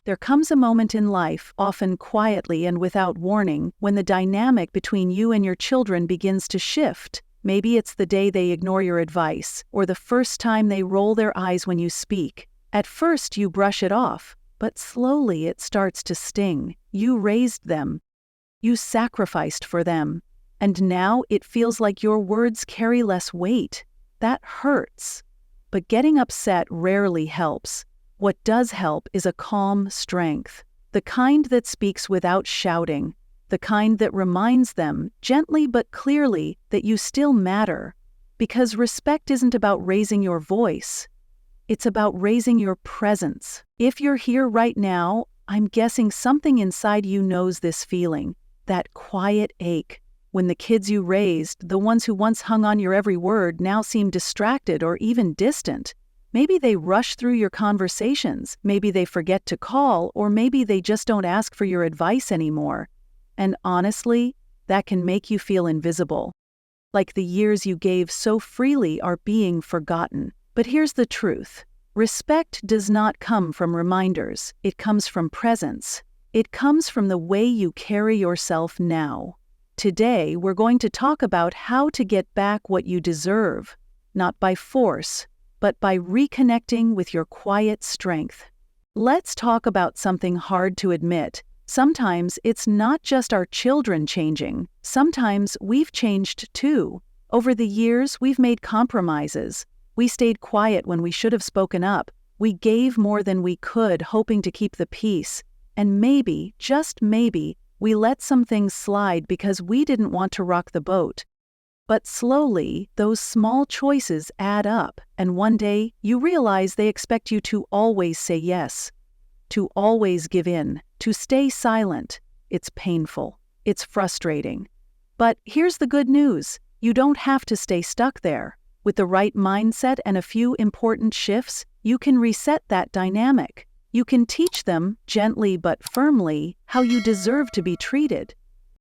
There comes a moment in life, often quietly and without warning, when the dynamic between you and your children begins to shift. Maybe it's the day they ignore your advice, or the first time they roll their eyes when you speak. At first you brush it off, but slowly it starts to sting. You raised them. You sacrificed for them. And now it feels like your words carry less weight. That hurts. But getting upset rarely helps. What does help is a calm strength, the kind that speaks without shouting, the kind that reminds them, gently but clearly, that you still matter. Because respect isn't about raising your voice. It's about raising your presence. If you're here right now, I'm guessing something inside you knows this feeling, that quiet ache. When the kids you raised, the ones who once hung on your every word, now seem distracted or even distant. Maybe they rush through your conversations, maybe they forget to call, or maybe they just don't ask for your advice anymore. And honestly, that can make you feel invisible. Like the years you gave so freely are being forgotten. But here's the truth. Respect does not come from reminders, it comes from presence. It comes from the way you carry yourself now. Today, we're going to talk about how to get back what you deserve, not by force, but by reconnecting with your quiet strength. Let's talk about something hard to admit. Sometimes it's not just our children changing. Sometimes we've changed too. Over the years, we've made compromises. We stayed quiet when we should have spoken up. We gave more than we could, hoping to keep the peace. And maybe, just maybe, we let some things slide because we didn't want to rock the boat. But slowly, those small choices add up, and one day, you realize they expect you to always say yes, to always give in, to stay silent. It's painful. It's frustrating. But here's the good news. You don't have to stay stuck there. With the right mindset and a few important shifts, you can reset that dynamic. You can teach them, gently but firmly, how you deserve to be treated.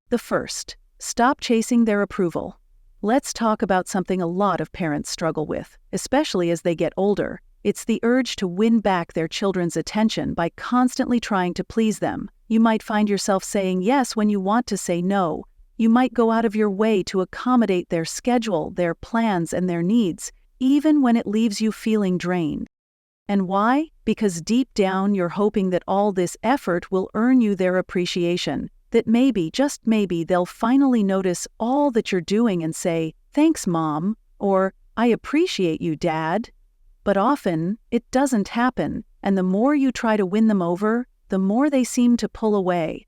The first, stop chasing their approval. Let's talk about something a lot of parents struggle with, especially as they get older. It's the urge to win back their children's attention by constantly trying to please them. You might find yourself saying yes when you want to say no. You might go out of your way to accommodate their schedule, their plans, and their needs, even when it leaves you feeling drained. And why? Because deep down you're hoping that all this effort will earn you their appreciation. That maybe, just maybe, they'll finally notice all that you're doing and say, "Thanks, Mom," or "I appreciate you, Dad." But often, it doesn't happen, and the more you try to win them over, the more they seem to pull away.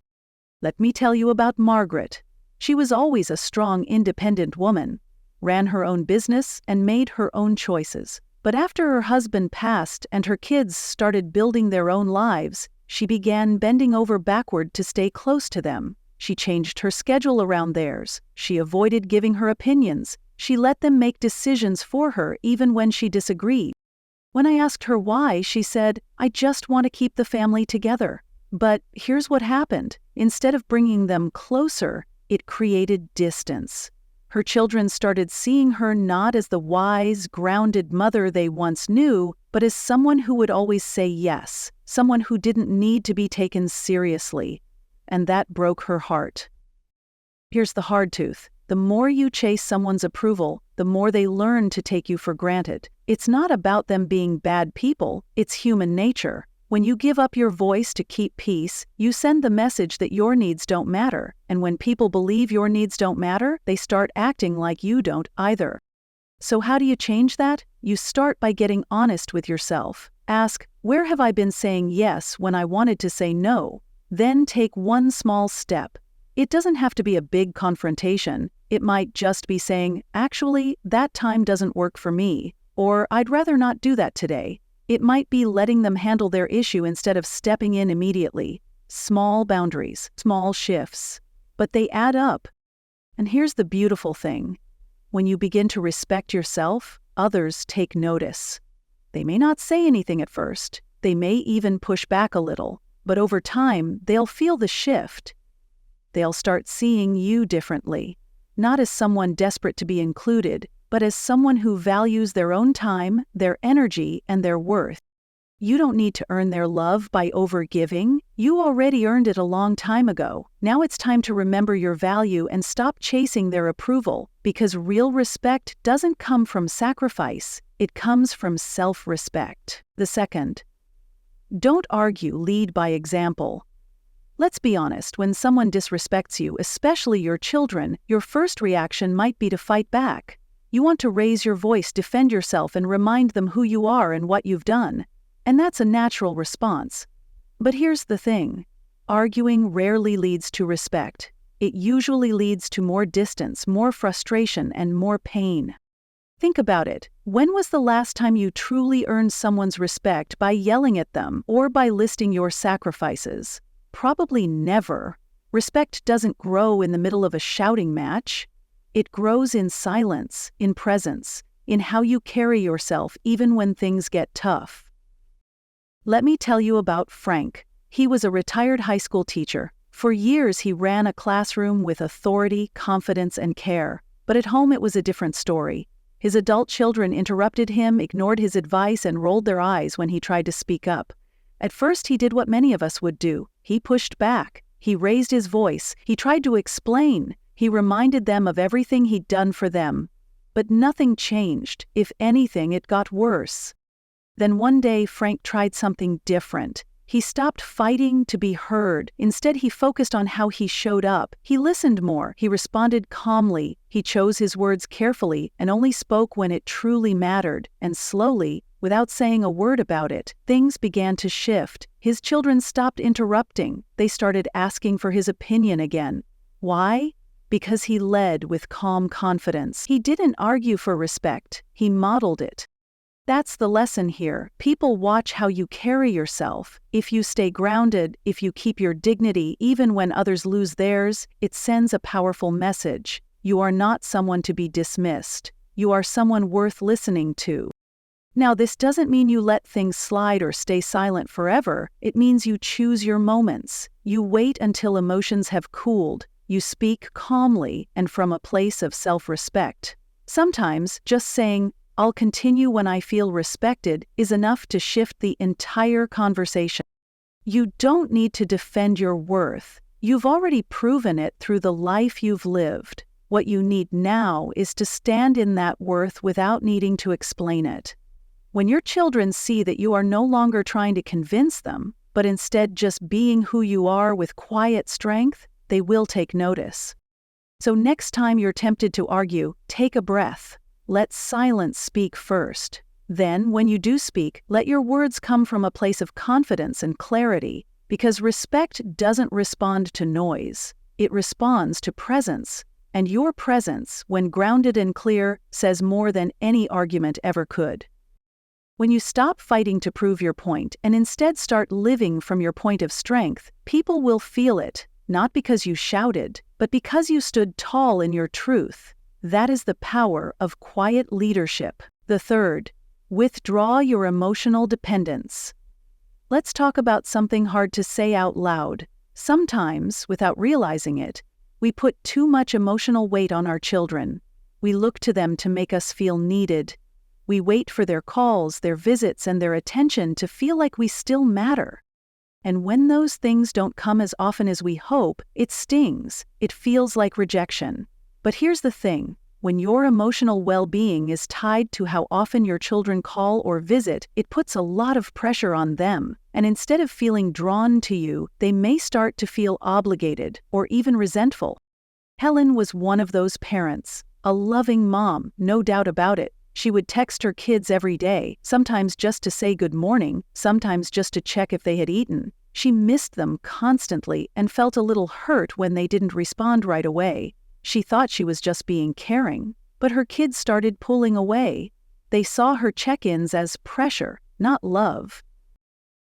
Let me tell you about Margaret. She was always a strong, independent woman, ran her own business, and made her own choices. But after her husband passed and her kids started building their own lives, she began bending over backward to stay close to them. She changed her schedule around theirs. She avoided giving her opinions. She let them make decisions for her even when she disagreed. When I asked her why, she said, "I just want to keep the family together." But here's what happened. Instead of bringing them closer, it created distance. Her children started seeing her not as the wise, grounded mother they once knew, but as someone who would always say yes, someone who didn't need to be taken seriously. And that broke her heart. Here's the hard truth. The more you chase someone's approval, the more they learn to take you for granted. It's not about them being bad people, it's human nature. When you give up your voice to keep peace, you send the message that your needs don't matter. And when people believe your needs don't matter, they start acting like you don't either. So how do you change that? You start by getting honest with yourself. Ask, where have I been saying yes when I wanted to say no? Then take one small step. It doesn't have to be a big confrontation. It might just be saying, actually, that time doesn't work for me, or I'd rather not do that today. It might be letting them handle their issue instead of stepping in immediately. Small boundaries, small shifts. But they add up. And here's the beautiful thing. When you begin to respect yourself, others take notice. They may not say anything at first. They may even push back a little. But over time, they'll feel the shift. They'll start seeing you differently. Not as someone desperate to be included, but as someone who values their own time, their energy, and their worth. You don't need to earn their love by overgiving. You already earned it a long time ago. Now it's time to remember your value and stop chasing their approval, because real respect doesn't come from sacrifice. It comes from self-respect. The second, don't argue, lead by example. Let's be honest, when someone disrespects you, especially your children, your first reaction might be to fight back. You want to raise your voice, defend yourself, and remind them who you are and what you've done. And that's a natural response. But here's the thing. Arguing rarely leads to respect. It usually leads to more distance, more frustration, and more pain. Think about it. When was the last time you truly earned someone's respect by yelling at them or by listing your sacrifices? Probably never. Respect doesn't grow in the middle of a shouting match. It grows in silence, in presence, in how you carry yourself even when things get tough. Let me tell you about Frank. He was a retired high school teacher. For years he ran a classroom with authority, confidence, and care. But at home it was a different story. His adult children interrupted him, ignored his advice, and rolled their eyes when he tried to speak up. At first he did what many of us would do. He pushed back. He raised his voice. He tried to explain. He reminded them of everything he'd done for them. But nothing changed. If anything, it got worse. Then one day Frank tried something different. He stopped fighting to be heard. Instead, he focused on how he showed up. He listened more. He responded calmly. He chose his words carefully and only spoke when it truly mattered. And slowly, without saying a word about it, things began to shift. His children stopped interrupting. They started asking for his opinion again. Why? Because he led with calm confidence. He didn't argue for respect. He modeled it. That's the lesson here. People watch how you carry yourself. If you stay grounded, if you keep your dignity even when others lose theirs, it sends a powerful message. You are not someone to be dismissed. You are someone worth listening to. Now, this doesn't mean you let things slide or stay silent forever. It means you choose your moments. You wait until emotions have cooled. You speak calmly and from a place of self-respect. Sometimes, just saying, "I'll continue when I feel respected," is enough to shift the entire conversation. You don't need to defend your worth. You've already proven it through the life you've lived. What you need now is to stand in that worth without needing to explain it. When your children see that you are no longer trying to convince them, but instead just being who you are with quiet strength, they will take notice. So next time you're tempted to argue, take a breath. Let silence speak first. Then, when you do speak, let your words come from a place of confidence and clarity, because respect doesn't respond to noise. It responds to presence, and your presence, when grounded and clear, says more than any argument ever could. When you stop fighting to prove your point and instead start living from your point of strength, people will feel it, not because you shouted, but because you stood tall in your truth. That is the power of quiet leadership. The third, withdraw your emotional dependence. Let's talk about something hard to say out loud. Sometimes, without realizing it, we put too much emotional weight on our children. We look to them to make us feel needed. We wait for their calls, their visits, and their attention to feel like we still matter. And when those things don't come as often as we hope, it stings. It feels like rejection. But here's the thing. When your emotional well-being is tied to how often your children call or visit, it puts a lot of pressure on them. And instead of feeling drawn to you, they may start to feel obligated or even resentful. Helen was one of those parents. A loving mom, no doubt about it. She would text her kids every day, sometimes just to say good morning, sometimes just to check if they had eaten. She missed them constantly and felt a little hurt when they didn't respond right away. She thought she was just being caring, but her kids started pulling away. They saw her check-ins as pressure, not love.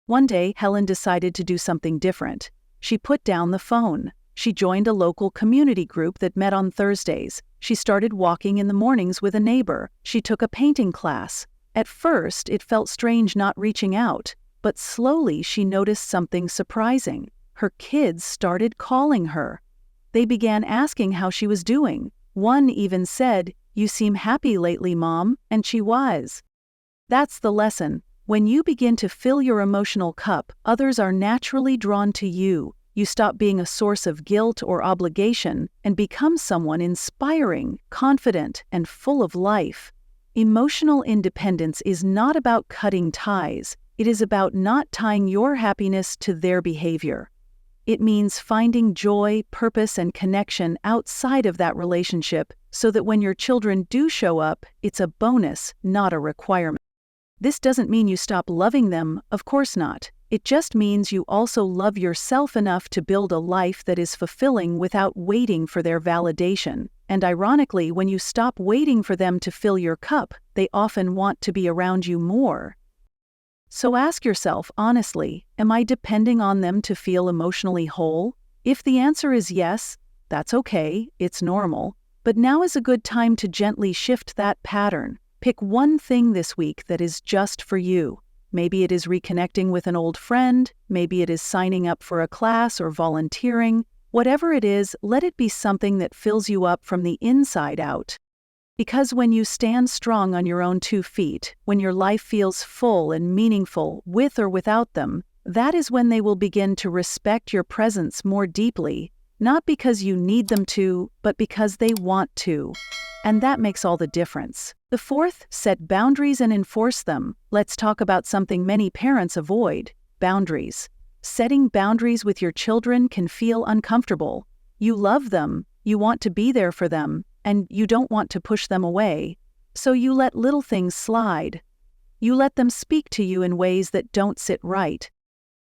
One day, Helen decided to do something different. She put down the phone. She joined a local community group that met on Thursdays. She started walking in the mornings with a neighbor. She took a painting class. At first, it felt strange not reaching out, but slowly she noticed something surprising. Her kids started calling her. They began asking how she was doing. One even said, "You seem happy lately, Mom," and she was. That's the lesson. When you begin to fill your emotional cup, others are naturally drawn to you. You stop being a source of guilt or obligation and become someone inspiring, confident, and full of life. Emotional independence is not about cutting ties. It is about not tying your happiness to their behavior. It means finding joy, purpose, and connection outside of that relationship so that when your children do show up, it's a bonus, not a requirement. This doesn't mean you stop loving them, of course not. It just means you also love yourself enough to build a life that is fulfilling without waiting for their validation. And ironically, when you stop waiting for them to fill your cup, they often want to be around you more. So ask yourself honestly, am I depending on them to feel emotionally whole? If the answer is yes, that's okay, it's normal. But now is a good time to gently shift that pattern. Pick one thing this week that is just for you. Maybe it is reconnecting with an old friend, maybe it is signing up for a class or volunteering. Whatever it is, let it be something that fills you up from the inside out. Because when you stand strong on your own 2 feet, when your life feels full and meaningful with or without them, that is when they will begin to respect your presence more deeply, not because you need them to, but because they want to. And that makes all the difference. The fourth, set boundaries and enforce them. Let's talk about something many parents avoid: boundaries. Setting boundaries with your children can feel uncomfortable. You love them, you want to be there for them, and you don't want to push them away. So you let little things slide. You let them speak to you in ways that don't sit right.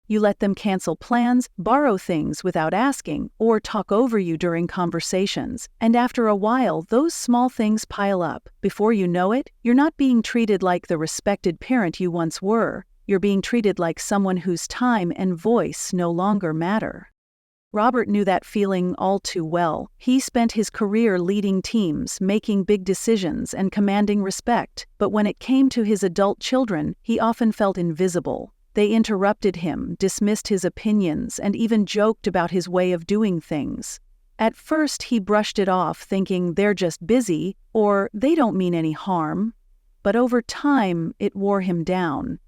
You let them cancel plans, borrow things without asking, or talk over you during conversations. And after a while, those small things pile up. Before you know it, you're not being treated like the respected parent you once were. You're being treated like someone whose time and voice no longer matter. Robert knew that feeling all too well. He spent his career leading teams, making big decisions, and commanding respect. But when it came to his adult children, he often felt invisible. They interrupted him, dismissed his opinions, and even joked about his way of doing things. At first, he brushed it off, thinking they're just busy, or they don't mean any harm. But over time, it wore him down.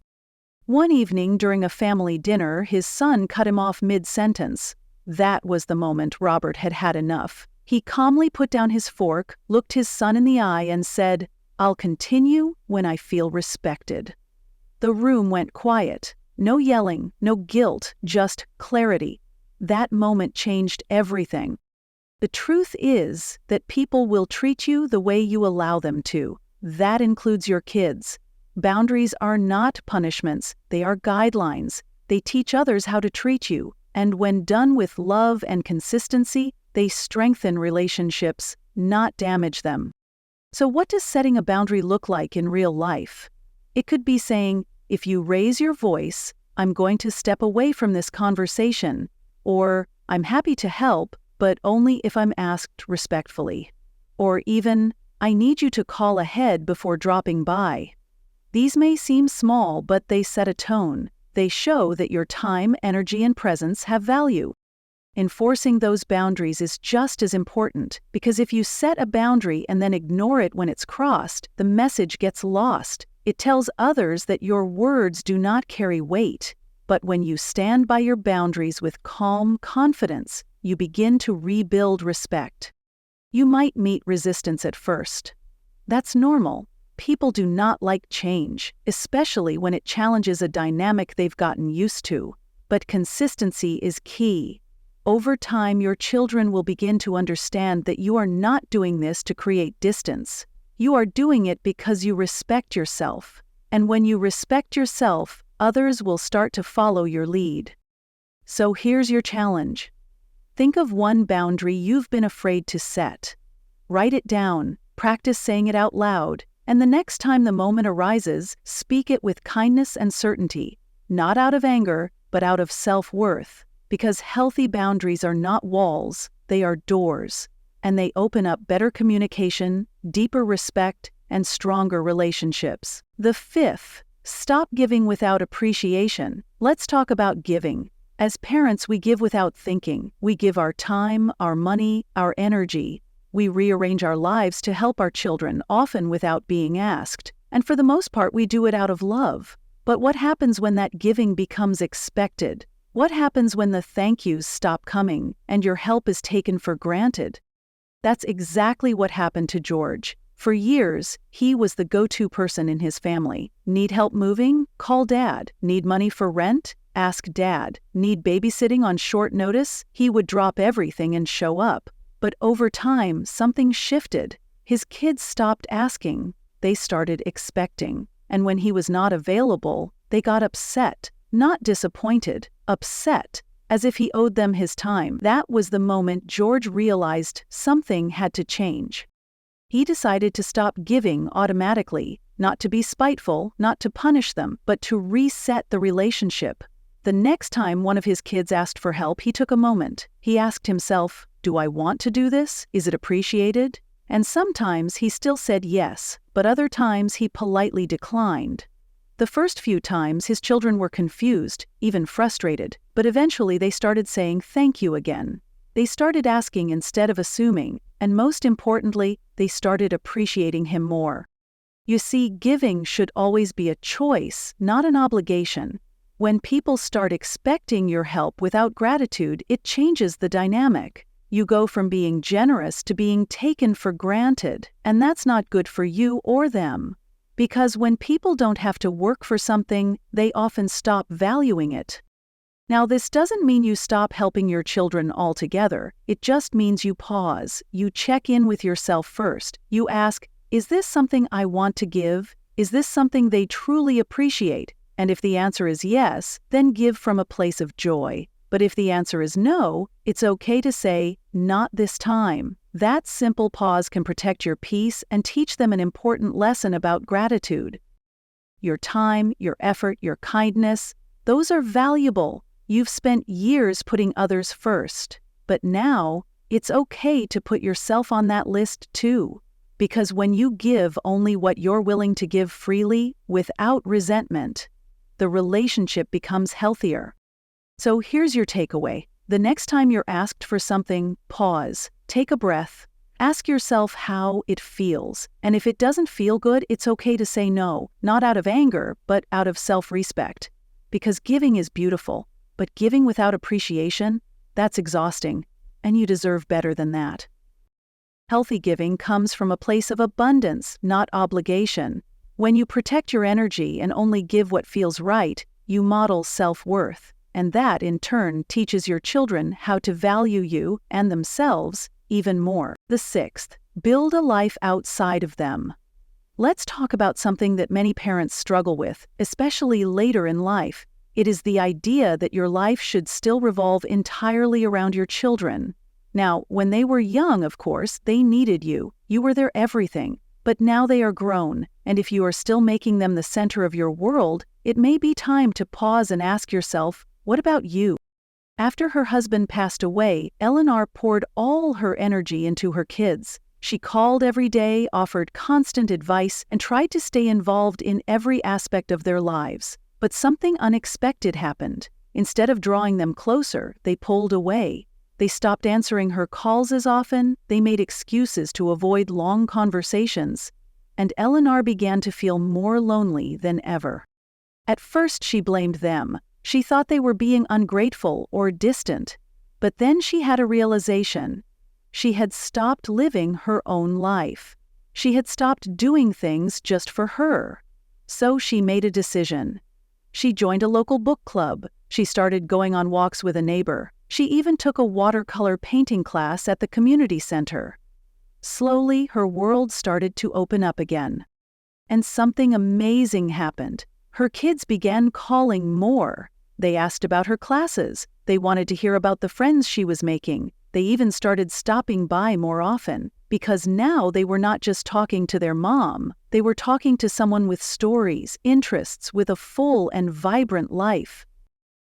One evening during a family dinner, his son cut him off mid-sentence. That was the moment Robert had had enough. He calmly put down his fork, looked his son in the eye, and said, "I'll continue when I feel respected." The room went quiet. No yelling, no guilt, just clarity. That moment changed everything. The truth is that people will treat you the way you allow them to. That includes your kids. Boundaries are not punishments, they are guidelines. They teach others how to treat you, and when done with love and consistency, they strengthen relationships, not damage them. So what does setting a boundary look like in real life? It could be saying, if you raise your voice, I'm going to step away from this conversation, or I'm happy to help, but only if I'm asked respectfully. Or even, I need you to call ahead before dropping by. These may seem small, but they set a tone. They show that your time, energy, and presence have value. Enforcing those boundaries is just as important, because if you set a boundary and then ignore it when it's crossed, the message gets lost. It tells others that your words do not carry weight. But when you stand by your boundaries with calm confidence, you begin to rebuild respect. You might meet resistance at first. That's normal. People do not like change, especially when it challenges a dynamic they've gotten used to. But consistency is key. Over time, your children will begin to understand that you are not doing this to create distance. You are doing it because you respect yourself. And when you respect yourself, others will start to follow your lead. So here's your challenge. Think of one boundary you've been afraid to set. Write it down, practice saying it out loud, and the next time the moment arises, speak it with kindness and certainty, not out of anger, but out of self-worth. Because healthy boundaries are not walls, they are doors. And they open up better communication, deeper respect, and stronger relationships. The fifth, stop giving without appreciation. Let's talk about giving. As parents, we give without thinking. We give our time, our money, our energy. We rearrange our lives to help our children, often without being asked. And for the most part, we do it out of love. But what happens when that giving becomes expected? What happens when the thank yous stop coming and your help is taken for granted? That's exactly what happened to George. For years, he was the go-to person in his family. Need help moving? Call Dad. Need money for rent? Ask Dad. Need babysitting on short notice? He would drop everything and show up. But over time, something shifted. His kids stopped asking. They started expecting. And when he was not available, they got upset. Not disappointed, upset, as if he owed them his time. That was the moment George realized something had to change. He decided to stop giving automatically, not to be spiteful, not to punish them, but to reset the relationship. The next time one of his kids asked for help, he took a moment. He asked himself, "Do I want to do this? Is it appreciated?" And sometimes he still said yes, but other times he politely declined. The first few times his children were confused, even frustrated, but eventually they started saying thank you again. They started asking instead of assuming, and most importantly, they started appreciating him more. You see, giving should always be a choice, not an obligation. When people start expecting your help without gratitude, it changes the dynamic. You go from being generous to being taken for granted, and that's not good for you or them. Because when people don't have to work for something, they often stop valuing it. Now, this doesn't mean you stop helping your children altogether. It just means you pause. You check in with yourself first. You ask, is this something I want to give? Is this something they truly appreciate? And if the answer is yes, then give from a place of joy. But if the answer is no, it's okay to say, not this time. That simple pause can protect your peace and teach them an important lesson about gratitude. Your time, your effort, your kindness, those are valuable. You've spent years putting others first. But now, it's okay to put yourself on that list too. Because when you give only what you're willing to give freely, without resentment, the relationship becomes healthier. So here's your takeaway. The next time you're asked for something, pause, take a breath, ask yourself how it feels. And if it doesn't feel good, it's okay to say no, not out of anger, but out of self-respect. Because giving is beautiful, but giving without appreciation, that's exhausting, and you deserve better than that. Healthy giving comes from a place of abundance, not obligation. When you protect your energy and only give what feels right, you model self-worth. And that, in turn, teaches your children how to value you and themselves even more. The sixth, build a life outside of them. Let's talk about something that many parents struggle with, especially later in life. It is the idea that your life should still revolve entirely around your children. Now, when they were young, of course, they needed you. You were their everything. But now they are grown, and if you are still making them the center of your world, it may be time to pause and ask yourself, what about you? After her husband passed away, Eleanor poured all her energy into her kids. She called every day, offered constant advice, and tried to stay involved in every aspect of their lives. But something unexpected happened. Instead of drawing them closer, they pulled away. They stopped answering her calls as often, they made excuses to avoid long conversations, and Eleanor began to feel more lonely than ever. At first she blamed them. She thought they were being ungrateful or distant. But then she had a realization. She had stopped living her own life. She had stopped doing things just for her. So she made a decision. She joined a local book club. She started going on walks with a neighbor. She even took a watercolor painting class at the community center. Slowly, her world started to open up again. And something amazing happened. Her kids began calling more. They asked about her classes. They wanted to hear about the friends she was making. They even started stopping by more often, because now they were not just talking to their mom. They were talking to someone with stories, interests, with a full and vibrant life.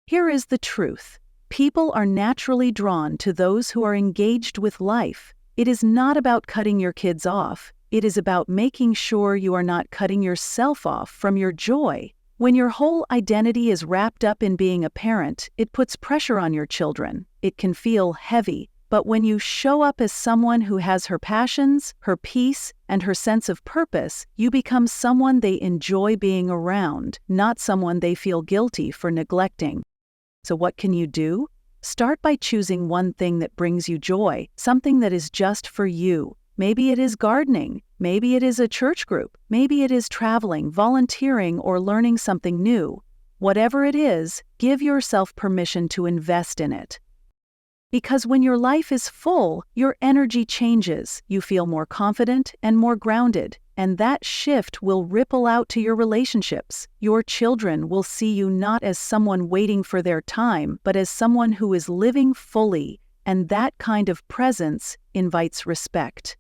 Here is the truth. People are naturally drawn to those who are engaged with life. It is not about cutting your kids off. It is about making sure you are not cutting yourself off from your joy. When your whole identity is wrapped up in being a parent, it puts pressure on your children. It can feel heavy. But when you show up as someone who has her passions, her peace, and her sense of purpose, you become someone they enjoy being around, not someone they feel guilty for neglecting. So what can you do? Start by choosing one thing that brings you joy, something that is just for you. Maybe it is gardening, maybe it is a church group, maybe it is traveling, volunteering, or learning something new. Whatever it is, give yourself permission to invest in it. Because when your life is full, your energy changes, you feel more confident and more grounded, and that shift will ripple out to your relationships. Your children will see you not as someone waiting for their time, but as someone who is living fully, and that kind of presence invites respect.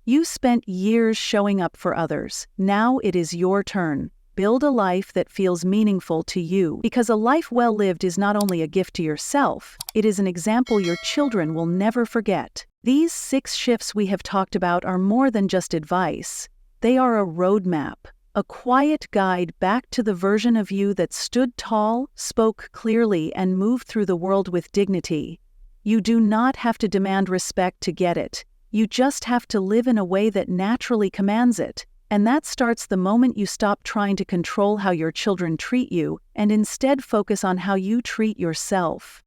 You spent years showing up for others. Now it is your turn. Build a life that feels meaningful to you, because a life well lived is not only a gift to yourself, it is an example your children will never forget. These 6 shifts we have talked about are more than just advice. They are a roadmap, a quiet guide back to the version of you that stood tall, spoke clearly, and moved through the world with dignity. You do not have to demand respect to get it. You just have to live in a way that naturally commands it. And that starts the moment you stop trying to control how your children treat you and instead focus on how you treat yourself.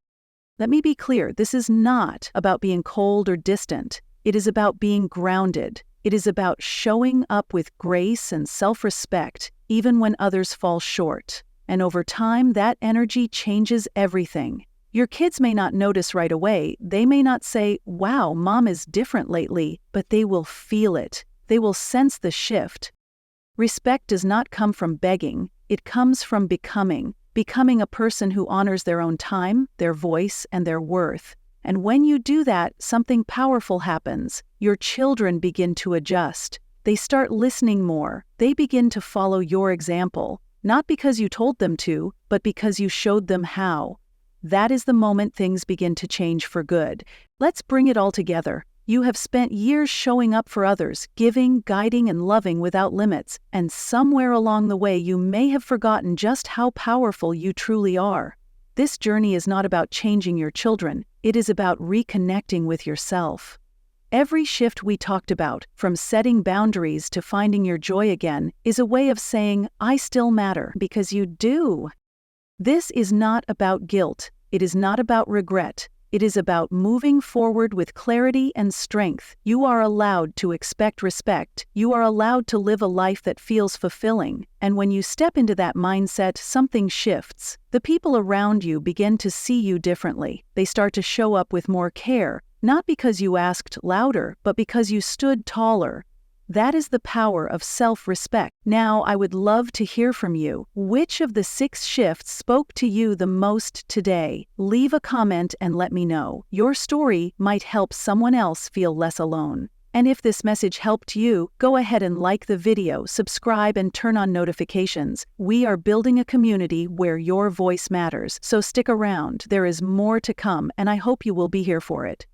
Let me be clear, this is not about being cold or distant. It is about being grounded. It is about showing up with grace and self-respect, even when others fall short. And over time, that energy changes everything. Your kids may not notice right away. They may not say, "Wow, mom is different lately," but they will feel it. They will sense the shift. Respect does not come from begging, it comes from becoming a person who honors their own time, their voice, and their worth. And when you do that, something powerful happens. Your children begin to adjust. They start listening more. They begin to follow your example, not because you told them to, but because you showed them how. That is the moment things begin to change for good. Let's bring it all together. You have spent years showing up for others, giving, guiding, and loving without limits, and somewhere along the way you may have forgotten just how powerful you truly are. This journey is not about changing your children, it is about reconnecting with yourself. Every shift we talked about, from setting boundaries to finding your joy again, is a way of saying, "I still matter," because you do. This is not about guilt, it is not about regret. It is about moving forward with clarity and strength. You are allowed to expect respect. You are allowed to live a life that feels fulfilling. And when you step into that mindset, something shifts. The people around you begin to see you differently. They start to show up with more care, not because you asked louder, but because you stood taller. That is the power of self-respect. Now, I would love to hear from you. Which of the 6 shifts spoke to you the most today? Leave a comment and let me know. Your story might help someone else feel less alone. And if this message helped you, go ahead and like the video, subscribe, and turn on notifications. We are building a community where your voice matters, so stick around. There is more to come, and I hope you will be here for it.